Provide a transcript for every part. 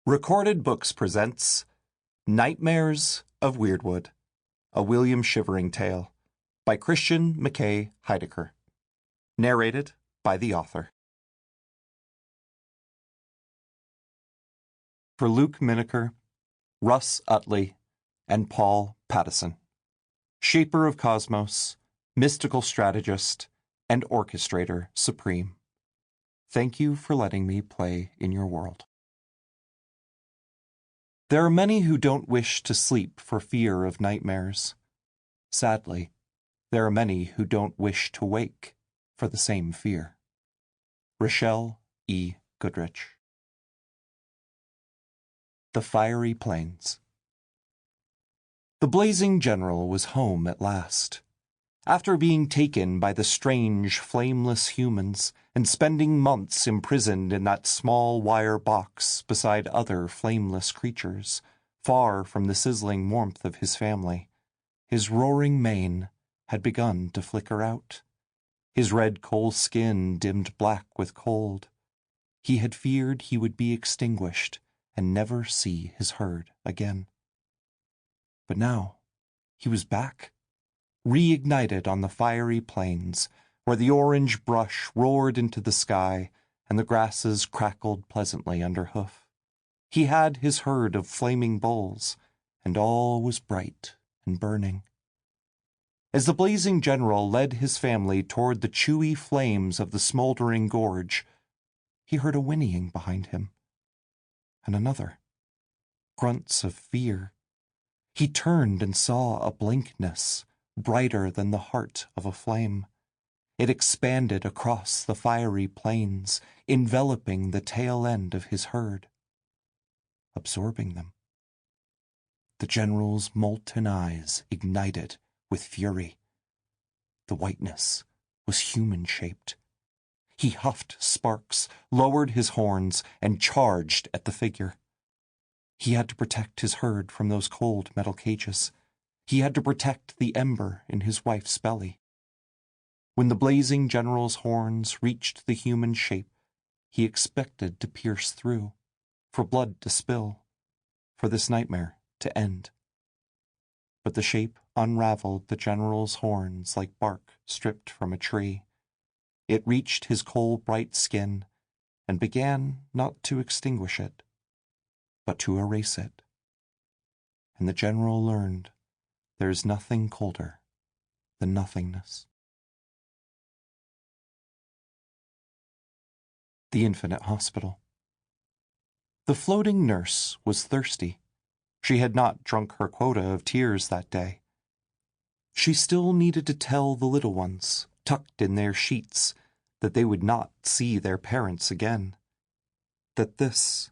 Recorded Books presents Nightmares of Weirdwood, a William Shivering tale, by Christian Mckay Heidicker. Narrated by the author. For Luke Minaker, Russ Utley, and Paul Pattison, Shaper of Cosmos, Mystical Strategist, and Orchestrator Supreme. Thank you for letting me play in your world. There are many who don't wish to sleep for fear of nightmares. Sadly, there are many who don't wish to wake for the same fear. Rochelle E. Goodrich. The Fiery Plains. The blazing general was home at last. After being taken by the strange, flameless humans and spending months imprisoned in that small wire box beside other flameless creatures, far from the sizzling warmth of his family, his roaring mane had begun to flicker out. His red coal skin dimmed black with cold. He had feared he would be extinguished and never see his herd again. But now he was back, reignited on the fiery plains, where the orange brush roared into the sky and the grasses crackled pleasantly underhoof. He had his herd of flaming bulls, and all was bright and burning. As the blazing general led his family toward the chewy flames of the smoldering gorge, he heard a whinnying behind him, and another. Grunts of fear. He turned and saw a blankness, brighter than the heart of a flame. It expanded across the fiery plains, enveloping the tail end of his herd, absorbing them. The general's molten eyes ignited with fury. The whiteness was human-shaped. He huffed sparks, lowered his horns, and charged at the figure. He had to protect his herd from those cold metal cages. He had to protect the ember in his wife's belly. When the blazing general's horns reached the human shape, he expected to pierce through, for blood to spill, for this nightmare to end. But the shape unraveled the general's horns like bark stripped from a tree. It reached his coal-bright skin and began not to extinguish it, but to erase it. And the general learned there is nothing colder than nothingness. The Infinite Hospital. The floating nurse was thirsty. She had not drunk her quota of tears that day. She still needed to tell the little ones, tucked in their sheets, that they would not see their parents again. That this,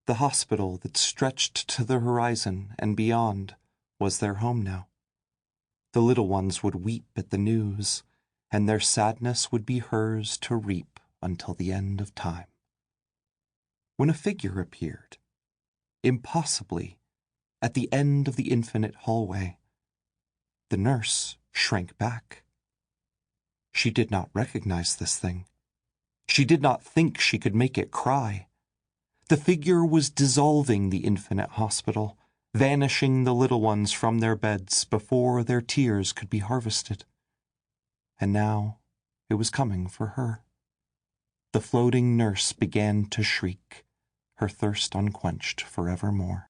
the hospital that stretched to the horizon and beyond, was their home now. The little ones would weep at the news, and their sadness would be hers to reap until the end of time. When a figure appeared, impossibly, at the end of the infinite hallway, the nurse shrank back. She did not recognize this thing. She did not think she could make it cry. The figure was dissolving the infinite hospital, vanishing the little ones from their beds before their tears could be harvested. And now it was coming for her. The floating nurse began to shriek, her thirst unquenched forevermore.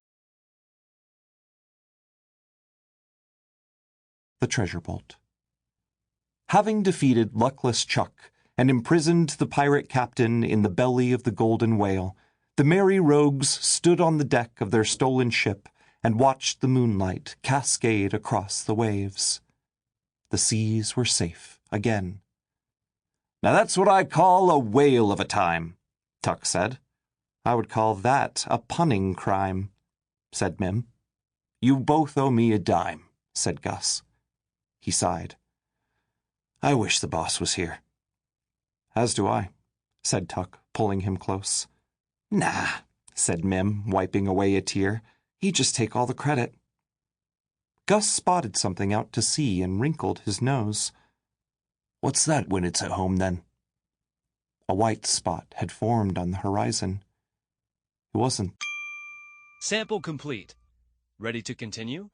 The Treasure Bolt. Having defeated luckless Chuck and imprisoned the pirate captain in the belly of the Golden Whale, the merry rogues stood on the deck of their stolen ship and watched the moonlight cascade across the waves. The seas were safe again. "Now that's what I call a whale of a time," Tuck said. "I would call that a punning crime," said Mim. "You both owe me a dime," said Gus. He sighed. "I wish the boss was here." "As do I," said Tuck, pulling him close. "Nah," said Mim, wiping away a tear. "He'd just take all the credit." Gus spotted something out to sea and wrinkled his nose. "What's that when it's at home, then?" A white spot had formed on the horizon. It wasn't Sample complete. Ready to continue?